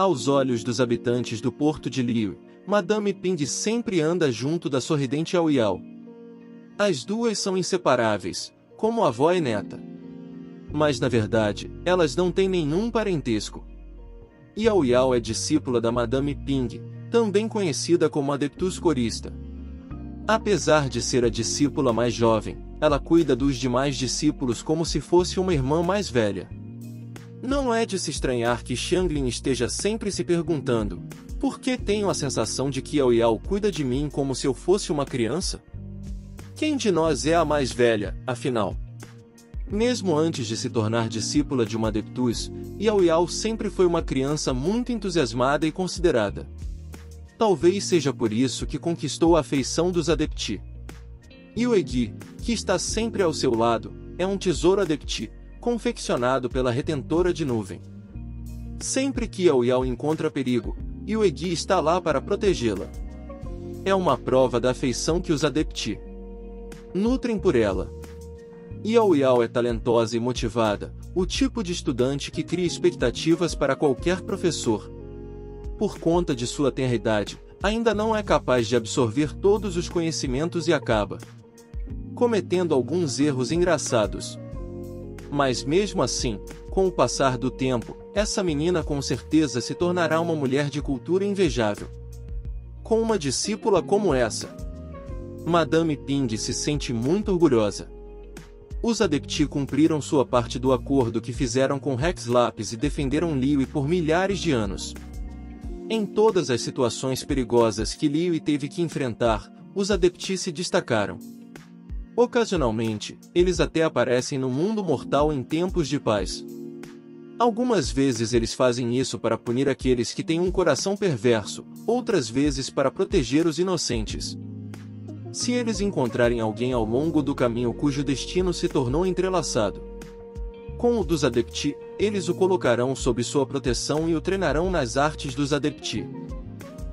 Aos olhos dos habitantes do porto de Liyue, Madame Ping sempre anda junto da sorridente Yao Yao. As duas são inseparáveis, como avó e neta. Mas na verdade, elas não têm nenhum parentesco. Yao Yao é discípula da Madame Ping, também conhecida como Adeptus Corista. Apesar de ser a discípula mais jovem, ela cuida dos demais discípulos como se fosse uma irmã mais velha. Não é de se estranhar que Xianglin esteja sempre se perguntando: por que tenho a sensação de que Yao Yao cuida de mim como se eu fosse uma criança? Quem de nós é a mais velha, afinal? Mesmo antes de se tornar discípula de uma Adeptus, Yao Yao sempre foi uma criança muito entusiasmada e considerada. Talvez seja por isso que conquistou a afeição dos Adepti. Yue Gi, que está sempre ao seu lado, é um tesouro Adepti, confeccionado pela Retentora de Nuvem. Sempre que Yao Yao encontra perigo, Yue Gi está lá para protegê-la. É uma prova da afeição que os Adepti nutrem por ela. Yao Yao é talentosa e motivada, o tipo de estudante que cria expectativas para qualquer professor. Por conta de sua tenra idade, ainda não é capaz de absorver todos os conhecimentos e acaba cometendo alguns erros engraçados. Mas mesmo assim, com o passar do tempo, essa menina com certeza se tornará uma mulher de cultura invejável. Com uma discípula como essa, Madame Ping se sente muito orgulhosa. Os Adepti cumpriram sua parte do acordo que fizeram com Rex Lapis e defenderam Liyue por milhares de anos. Em todas as situações perigosas que Liyue teve que enfrentar, os Adepti se destacaram. Ocasionalmente, eles até aparecem no mundo mortal em tempos de paz. Algumas vezes eles fazem isso para punir aqueles que têm um coração perverso, outras vezes para proteger os inocentes. Se eles encontrarem alguém ao longo do caminho cujo destino se tornou entrelaçado com o dos Adepti, eles o colocarão sob sua proteção e o treinarão nas artes dos Adepti.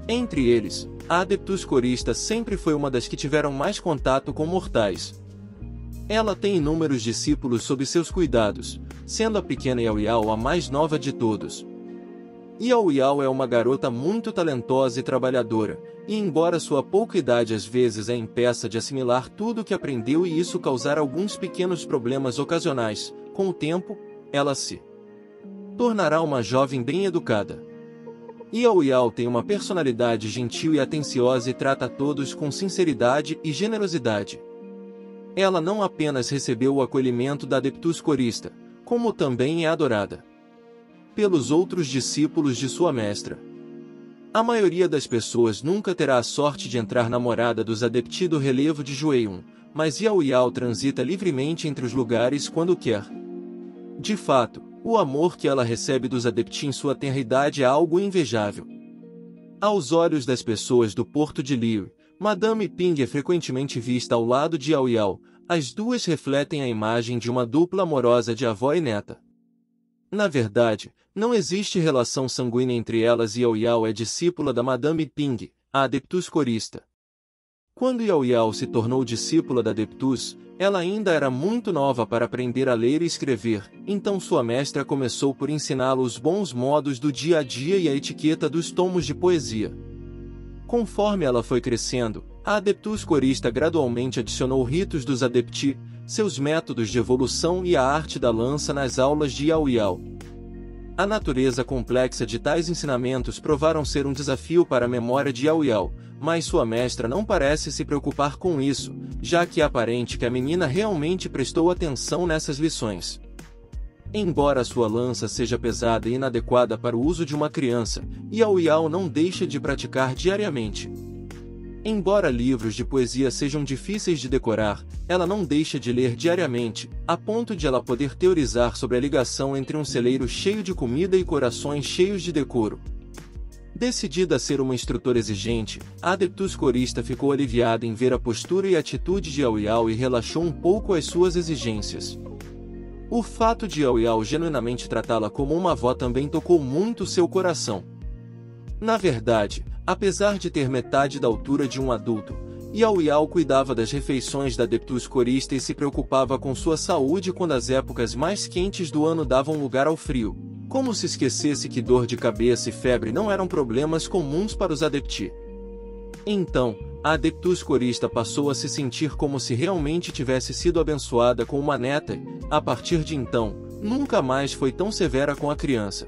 Entre eles, a Adeptus Corista sempre foi uma das que tiveram mais contato com mortais. Ela tem inúmeros discípulos sob seus cuidados, sendo a pequena Yao Yao a mais nova de todos. Yao Yao é uma garota muito talentosa e trabalhadora, e embora sua pouca idade às vezes a impeça de assimilar tudo o que aprendeu e isso causar alguns pequenos problemas ocasionais, com o tempo, ela se tornará uma jovem bem educada. Yao Yao tem uma personalidade gentil e atenciosa e trata a todos com sinceridade e generosidade. Ela não apenas recebeu o acolhimento da Adeptus Corista, como também é adorada pelos outros discípulos de sua mestra. A maioria das pessoas nunca terá a sorte de entrar na morada dos Adepti do relevo de Jueyun, mas Yao Yao transita livremente entre os lugares quando quer. De fato, o amor que ela recebe dos Adepti em sua tenra idade é algo invejável. Aos olhos das pessoas do porto de Liyue, Madame Ping é frequentemente vista ao lado de Yao Yao. As duas refletem a imagem de uma dupla amorosa de avó e neta. Na verdade, não existe relação sanguínea entre elas e Yao Yao é discípula da Madame Ping, a Adeptus Corista. Quando Yao Yao se tornou discípula da Adeptus, ela ainda era muito nova para aprender a ler e escrever, então sua mestra começou por ensiná-la os bons modos do dia a dia e a etiqueta dos tomos de poesia. Conforme ela foi crescendo, a Adeptus Corista gradualmente adicionou ritos dos Adepti, seus métodos de evolução e a arte da lança nas aulas de Yao Yao. A natureza complexa de tais ensinamentos provaram ser um desafio para a memória de Yao Yao, mas sua mestra não parece se preocupar com isso, já que é aparente que a menina realmente prestou atenção nessas lições. Embora sua lança seja pesada e inadequada para o uso de uma criança, Yao Yao não deixa de praticar diariamente. Embora livros de poesia sejam difíceis de decorar, ela não deixa de ler diariamente, a ponto de ela poder teorizar sobre a ligação entre um celeiro cheio de comida e corações cheios de decoro. Decidida a ser uma instrutora exigente, a Adeptus Corista ficou aliviada em ver a postura e atitude de Yao Yao e relaxou um pouco as suas exigências. O fato de Yao Yao genuinamente tratá-la como uma avó também tocou muito seu coração. Na verdade, apesar de ter metade da altura de um adulto, Yao Yao cuidava das refeições da Adeptus Corista e se preocupava com sua saúde quando as épocas mais quentes do ano davam lugar ao frio. Como se esquecesse que dor de cabeça e febre não eram problemas comuns para os adepti. Então, a Adeptus Corista passou a se sentir como se realmente tivesse sido abençoada com uma neta e, a partir de então, nunca mais foi tão severa com a criança.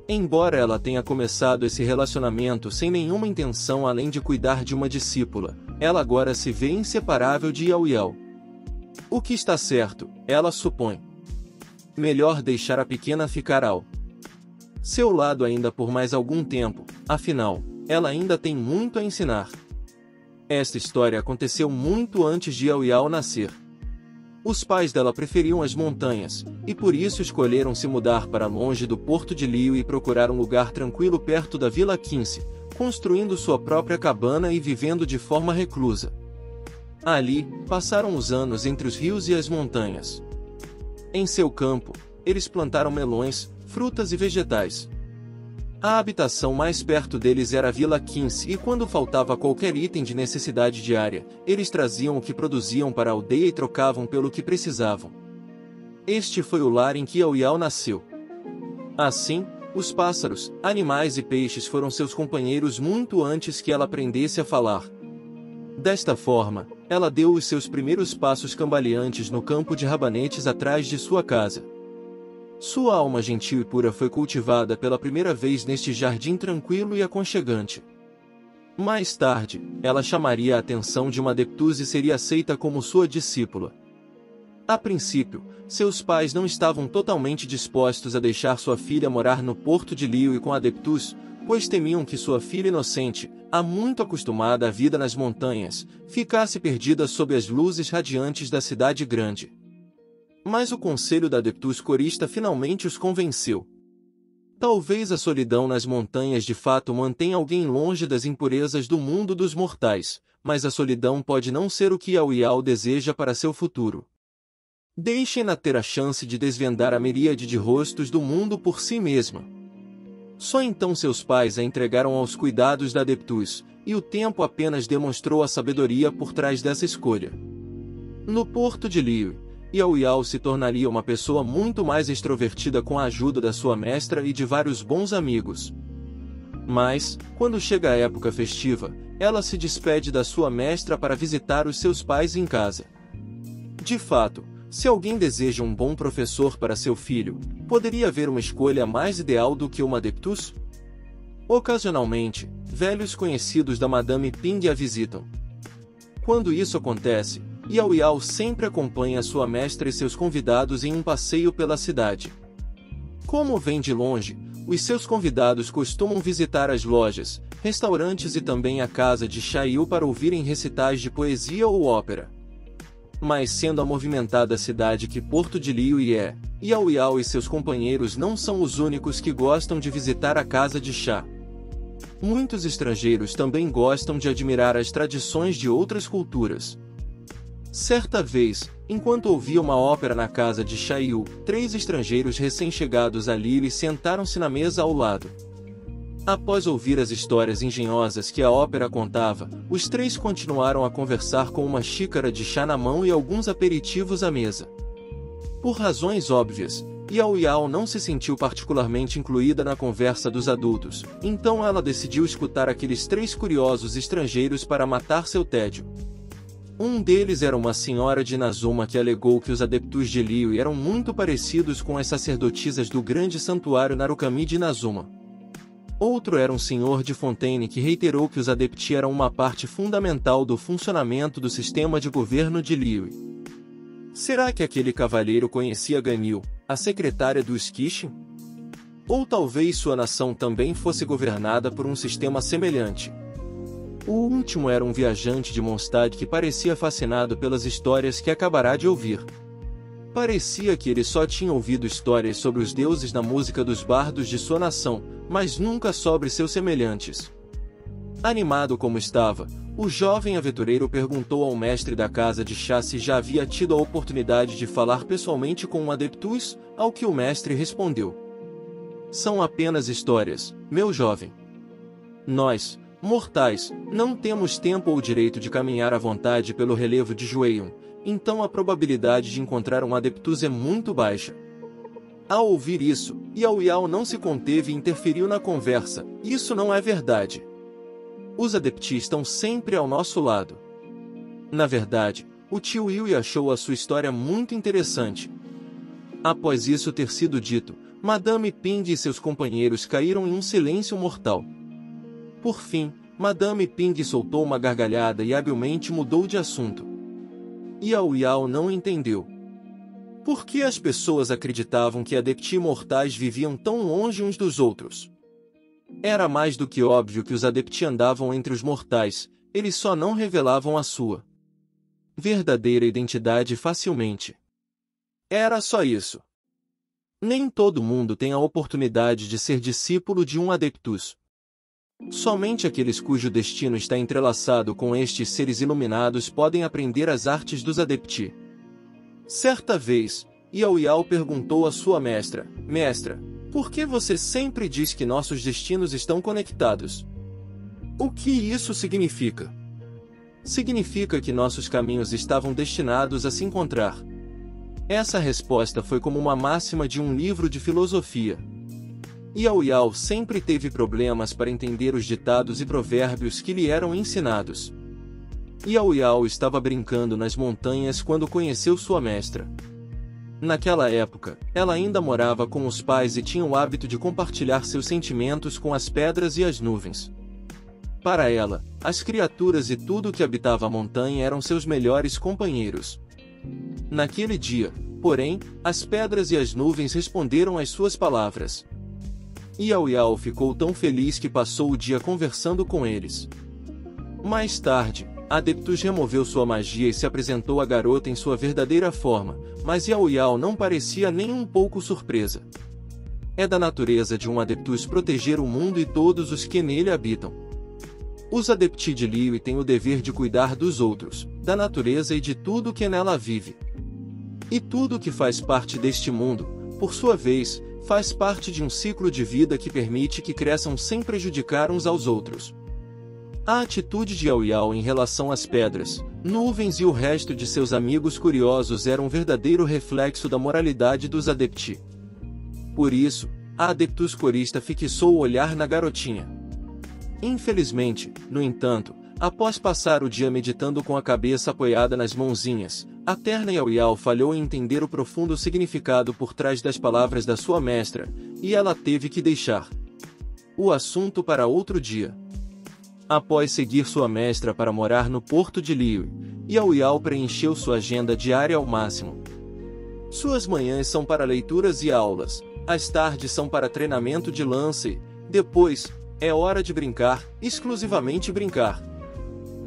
Embora ela tenha começado esse relacionamento sem nenhuma intenção além de cuidar de uma discípula, ela agora se vê inseparável de Yao Yao. O que está certo, ela supõe. Melhor deixar a pequena ficar ao seu lado ainda por mais algum tempo, afinal, ela ainda tem muito a ensinar. Esta história aconteceu muito antes de Yao Yao nascer. Os pais dela preferiam as montanhas, e por isso escolheram se mudar para longe do porto de Liu e procurar um lugar tranquilo perto da Vila Quince, construindo sua própria cabana e vivendo de forma reclusa. Ali, passaram os anos entre os rios e as montanhas. Em seu campo, eles plantaram melões, frutas e vegetais. A habitação mais perto deles era a Vila Quince e quando faltava qualquer item de necessidade diária, eles traziam o que produziam para a aldeia e trocavam pelo que precisavam. Este foi o lar em que Yao Yao nasceu. Assim, os pássaros, animais e peixes foram seus companheiros muito antes que ela aprendesse a falar. Desta forma, ela deu os seus primeiros passos cambaleantes no campo de rabanetes atrás de sua casa. Sua alma gentil e pura foi cultivada pela primeira vez neste jardim tranquilo e aconchegante. Mais tarde, ela chamaria a atenção de uma Adeptus e seria aceita como sua discípula. A princípio, seus pais não estavam totalmente dispostos a deixar sua filha morar no porto de Liu e com a Adeptus, pois temiam que sua filha inocente, há muito acostumada à vida nas montanhas, ficasse perdida sob as luzes radiantes da cidade grande. Mas o conselho da Adeptus Corista finalmente os convenceu. Talvez a solidão nas montanhas de fato mantenha alguém longe das impurezas do mundo dos mortais, mas a solidão pode não ser o que Yao Yao deseja para seu futuro. Deixem-na ter a chance de desvendar a miríade de rostos do mundo por si mesma. Só então seus pais a entregaram aos cuidados da Adeptus, e o tempo apenas demonstrou a sabedoria por trás dessa escolha. No porto de Liu, Yao Yao se tornaria uma pessoa muito mais extrovertida com a ajuda da sua mestra e de vários bons amigos. Mas, quando chega a época festiva, ela se despede da sua mestra para visitar os seus pais em casa. De fato, se alguém deseja um bom professor para seu filho, poderia haver uma escolha mais ideal do que uma Adeptus? Ocasionalmente, velhos conhecidos da Madame Ping a visitam. Quando isso acontece, Yao Yao sempre acompanha sua mestra e seus convidados em um passeio pela cidade. Como vem de longe, os seus convidados costumam visitar as lojas, restaurantes e também a casa de Xiaoyu para ouvirem recitais de poesia ou ópera. Mas sendo a movimentada cidade que Porto de Liu é, Yao Yao e seus companheiros não são os únicos que gostam de visitar a casa de Xia. Muitos estrangeiros também gostam de admirar as tradições de outras culturas. Certa vez, enquanto ouvia uma ópera na casa de Xiaoyu, 3 estrangeiros recém-chegados ali sentaram-se na mesa ao lado. Após ouvir as histórias engenhosas que a ópera contava, os 3 continuaram a conversar com uma xícara de chá na mão e alguns aperitivos à mesa. Por razões óbvias, Yao Yao não se sentiu particularmente incluída na conversa dos adultos, então ela decidiu escutar aqueles 3 curiosos estrangeiros para matar seu tédio. Um deles era uma senhora de Inazuma que alegou que os Adeptus de Liu eram muito parecidos com as sacerdotisas do grande santuário Narukami de Inazuma. Outro era um senhor de Fontaine que reiterou que os Adepti eram uma parte fundamental do funcionamento do sistema de governo de Liu. Será que aquele cavalheiro conhecia Ganyu, a secretária do Skishin? Ou talvez sua nação também fosse governada por um sistema semelhante? O último era um viajante de Mondstadt que parecia fascinado pelas histórias que acabará de ouvir. Parecia que ele só tinha ouvido histórias sobre os deuses na música dos bardos de sua nação, mas nunca sobre seus semelhantes. Animado como estava, o jovem aventureiro perguntou ao mestre da casa de chá se já havia tido a oportunidade de falar pessoalmente com um Adeptus, ao que o mestre respondeu: "São apenas histórias, meu jovem. Nós, mortais, não temos tempo ou direito de caminhar à vontade pelo relevo de Jueyun, então a probabilidade de encontrar um Adeptus é muito baixa." Ao ouvir isso, Yao Yao não se conteve e interferiu na conversa. Isso não é verdade. Os adeptis estão sempre ao nosso lado. Na verdade, o tio Yui achou a sua história muito interessante. Após isso ter sido dito, Madame Ping e seus companheiros caíram em um silêncio mortal. Por fim, Madame Ping soltou uma gargalhada e habilmente mudou de assunto. Yao Yao não entendeu. Por que as pessoas acreditavam que adepti mortais viviam tão longe uns dos outros? Era mais do que óbvio que os adepti andavam entre os mortais, eles só não revelavam a sua verdadeira identidade facilmente. Era só isso. Nem todo mundo tem a oportunidade de ser discípulo de um adeptus. Somente aqueles cujo destino está entrelaçado com estes seres iluminados podem aprender as artes dos adepti. Certa vez, Yao Yao perguntou à sua mestra: Mestra, por que você sempre diz que nossos destinos estão conectados? O que isso significa? Significa que nossos caminhos estavam destinados a se encontrar. Essa resposta foi como uma máxima de um livro de filosofia. Yao Yao sempre teve problemas para entender os ditados e provérbios que lhe eram ensinados. Yao Yao estava brincando nas montanhas quando conheceu sua mestra. Naquela época, ela ainda morava com os pais e tinha o hábito de compartilhar seus sentimentos com as pedras e as nuvens. Para ela, as criaturas e tudo que habitava a montanha eram seus melhores companheiros. Naquele dia, porém, as pedras e as nuvens responderam às suas palavras. Yao Yao ficou tão feliz que passou o dia conversando com eles. Mais tarde, Adeptus removeu sua magia e se apresentou à garota em sua verdadeira forma, mas Yao Yao não parecia nem um pouco surpresa. É da natureza de um Adeptus proteger o mundo e todos os que nele habitam. Os adepti de Liyue têm o dever de cuidar dos outros, da natureza e de tudo que nela vive. E tudo que faz parte deste mundo, por sua vez, faz parte de um ciclo de vida que permite que cresçam sem prejudicar uns aos outros. A atitude de Yao Yao em relação às pedras, nuvens e o resto de seus amigos curiosos era um verdadeiro reflexo da moralidade dos adepti. Por isso, a Adeptus corista fixou o olhar na garotinha. Infelizmente, no entanto, após passar o dia meditando com a cabeça apoiada nas mãozinhas, a terna Yao Yao falhou em entender o profundo significado por trás das palavras da sua mestra, e ela teve que deixar o assunto para outro dia. Após seguir sua mestra para morar no porto de Liyue, Yao Yao preencheu sua agenda diária ao máximo. Suas manhãs são para leituras e aulas, as tardes são para treinamento de lance, depois, é hora de brincar, exclusivamente brincar.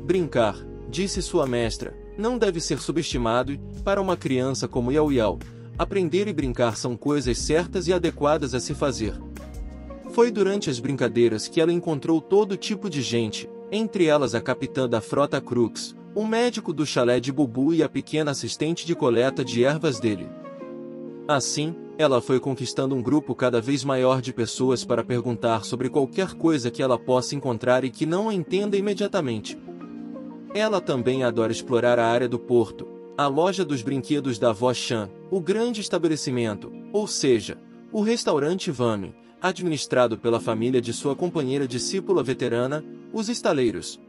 Brincar, disse sua mestra, não deve ser subestimado e, para uma criança como Yao Yao, aprender e brincar são coisas certas e adequadas a se fazer. Foi durante as brincadeiras que ela encontrou todo tipo de gente, entre elas a capitã da frota Crux, o médico do chalé de Bubu e a pequena assistente de coleta de ervas dele. Assim, ela foi conquistando um grupo cada vez maior de pessoas para perguntar sobre qualquer coisa que ela possa encontrar e que não a entenda imediatamente. Ela também adora explorar a área do porto, a loja dos brinquedos da avó Chan, o grande estabelecimento, ou seja, o restaurante Vame, administrado pela família de sua companheira discípula veterana, os estaleiros.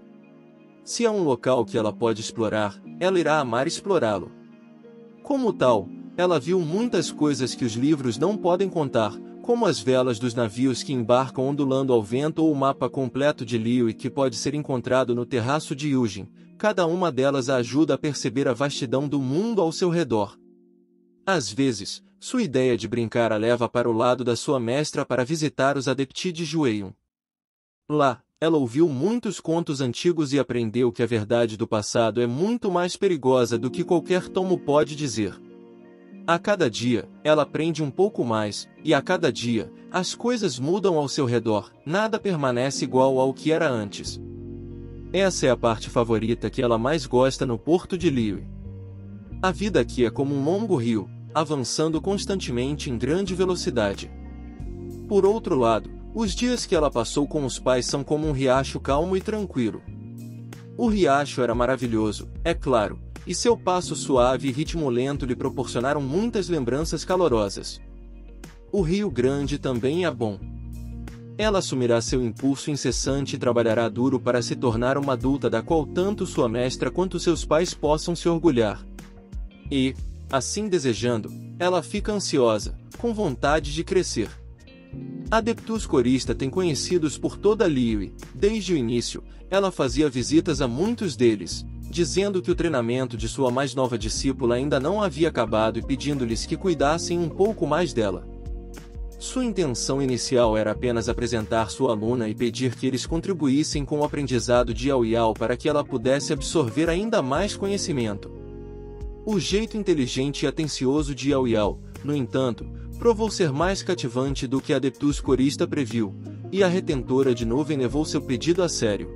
Se há um local que ela pode explorar, ela irá amar explorá-lo. Como tal, ela viu muitas coisas que os livros não podem contar, como as velas dos navios que embarcam ondulando ao vento ou o mapa completo de Liyue que pode ser encontrado no terraço de Yujin. Cada uma delas a ajuda a perceber a vastidão do mundo ao seu redor. Às vezes, sua ideia de brincar a leva para o lado da sua mestra para visitar os adepti de Jueyun. Lá, ela ouviu muitos contos antigos e aprendeu que a verdade do passado é muito mais perigosa do que qualquer tomo pode dizer. A cada dia, ela aprende um pouco mais, e a cada dia, as coisas mudam ao seu redor, nada permanece igual ao que era antes. Essa é a parte favorita que ela mais gosta no porto de Liyue. A vida aqui é como um longo rio, avançando constantemente em grande velocidade. Por outro lado, os dias que ela passou com os pais são como um riacho calmo e tranquilo. O riacho era maravilhoso, é claro, e seu passo suave e ritmo lento lhe proporcionaram muitas lembranças calorosas. O Rio Grande também é bom. Ela assumirá seu impulso incessante e trabalhará duro para se tornar uma adulta da qual tanto sua mestra quanto seus pais possam se orgulhar. E, assim desejando, ela fica ansiosa, com vontade de crescer. A Adeptus Corista tem conhecidos por toda Liyue. Desde o início, ela fazia visitas a muitos deles, dizendo que o treinamento de sua mais nova discípula ainda não havia acabado e pedindo-lhes que cuidassem um pouco mais dela. Sua intenção inicial era apenas apresentar sua aluna e pedir que eles contribuíssem com o aprendizado de Yao Yao para que ela pudesse absorver ainda mais conhecimento. O jeito inteligente e atencioso de Yao Yao, no entanto, provou ser mais cativante do que a Adeptus Corista previu, e a Retentora de Nuvem levou seu pedido a sério.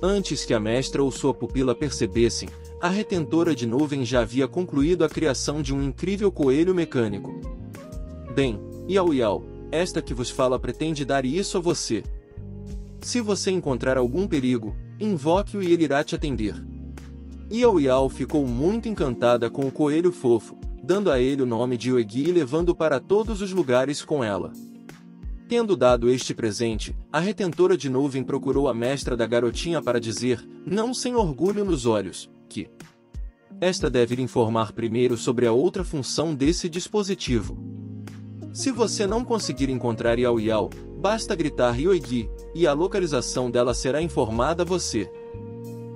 Antes que a mestra ou sua pupila percebessem, a Retentora de Nuvem já havia concluído a criação de um incrível coelho mecânico. Bem, Yao Yao, esta que vos fala pretende dar isso a você. Se você encontrar algum perigo, invoque-o e ele irá te atender. Yao Yao ficou muito encantada com o coelho fofo, dando a ele o nome de Yuegi e levando-o para todos os lugares com ela. Tendo dado este presente, a Retentora de Nuvem procurou a mestra da garotinha para dizer, não sem orgulho nos olhos, que esta deve lhe informar primeiro sobre a outra função desse dispositivo. Se você não conseguir encontrar Yao Yao, basta gritar Yuegi, e a localização dela será informada a você.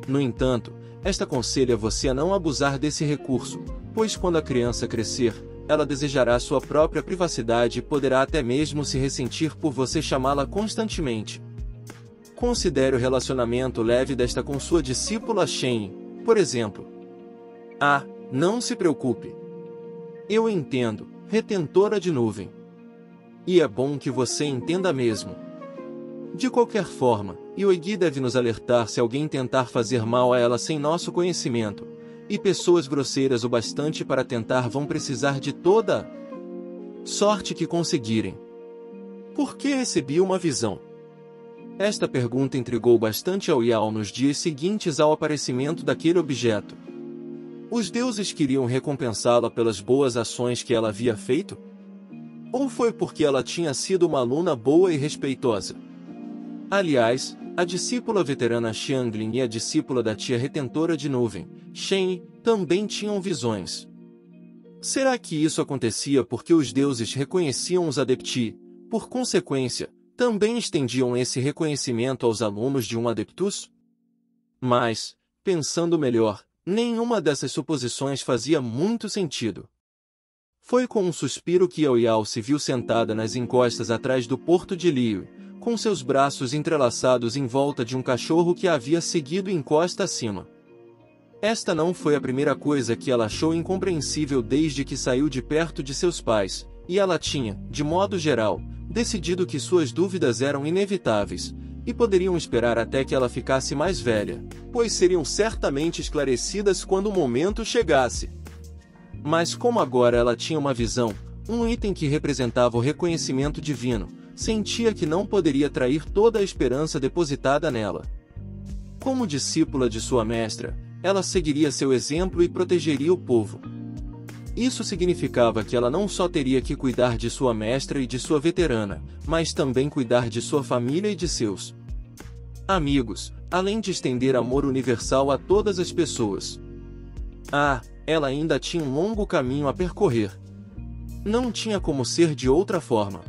No entanto, esta aconselha você a não abusar desse recurso, pois quando a criança crescer, ela desejará sua própria privacidade e poderá até mesmo se ressentir por você chamá-la constantemente. Considere o relacionamento leve desta com sua discípula Shen, por exemplo. Ah, não se preocupe. Eu entendo, Retentora de Nuvem. E é bom que você entenda mesmo. De qualquer forma, Yuegi deve nos alertar se alguém tentar fazer mal a ela sem nosso conhecimento, e pessoas grosseiras o bastante para tentar vão precisar de toda a sorte que conseguirem. Por que recebi uma visão? Esta pergunta intrigou bastante Yao Yao nos dias seguintes ao aparecimento daquele objeto. Os deuses queriam recompensá-la pelas boas ações que ela havia feito? Ou foi porque ela tinha sido uma aluna boa e respeitosa? Aliás, a discípula veterana Xianglin e a discípula da tia Retentora de Nuvem, Shen, também tinham visões. Será que isso acontecia porque os deuses reconheciam os adepti, por consequência, também estendiam esse reconhecimento aos alunos de um adeptus? Mas, pensando melhor, nenhuma dessas suposições fazia muito sentido. Foi com um suspiro que Yao Yao se viu sentada nas encostas atrás do porto de Liyue, com seus braços entrelaçados em volta de um cachorro que a havia seguido encosta acima. Esta não foi a primeira coisa que ela achou incompreensível desde que saiu de perto de seus pais, e ela tinha, de modo geral, decidido que suas dúvidas eram inevitáveis, e poderiam esperar até que ela ficasse mais velha, pois seriam certamente esclarecidas quando o momento chegasse. Mas como agora ela tinha uma visão, um item que representava o reconhecimento divino, sentia que não poderia trair toda a esperança depositada nela. Como discípula de sua mestra, ela seguiria seu exemplo e protegeria o povo. Isso significava que ela não só teria que cuidar de sua mestra e de sua veterana, mas também cuidar de sua família e de seus amigos, além de estender amor universal a todas as pessoas. Ah, ela ainda tinha um longo caminho a percorrer. Não tinha como ser de outra forma.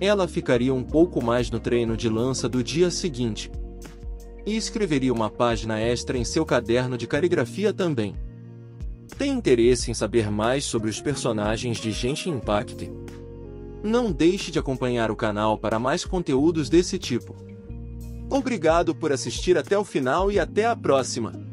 Ela ficaria um pouco mais no treino de lança do dia seguinte. E escreveria uma página extra em seu caderno de caligrafia também. Tem interesse em saber mais sobre os personagens de Genshin Impact? Não deixe de acompanhar o canal para mais conteúdos desse tipo. Obrigado por assistir até o final e até a próxima!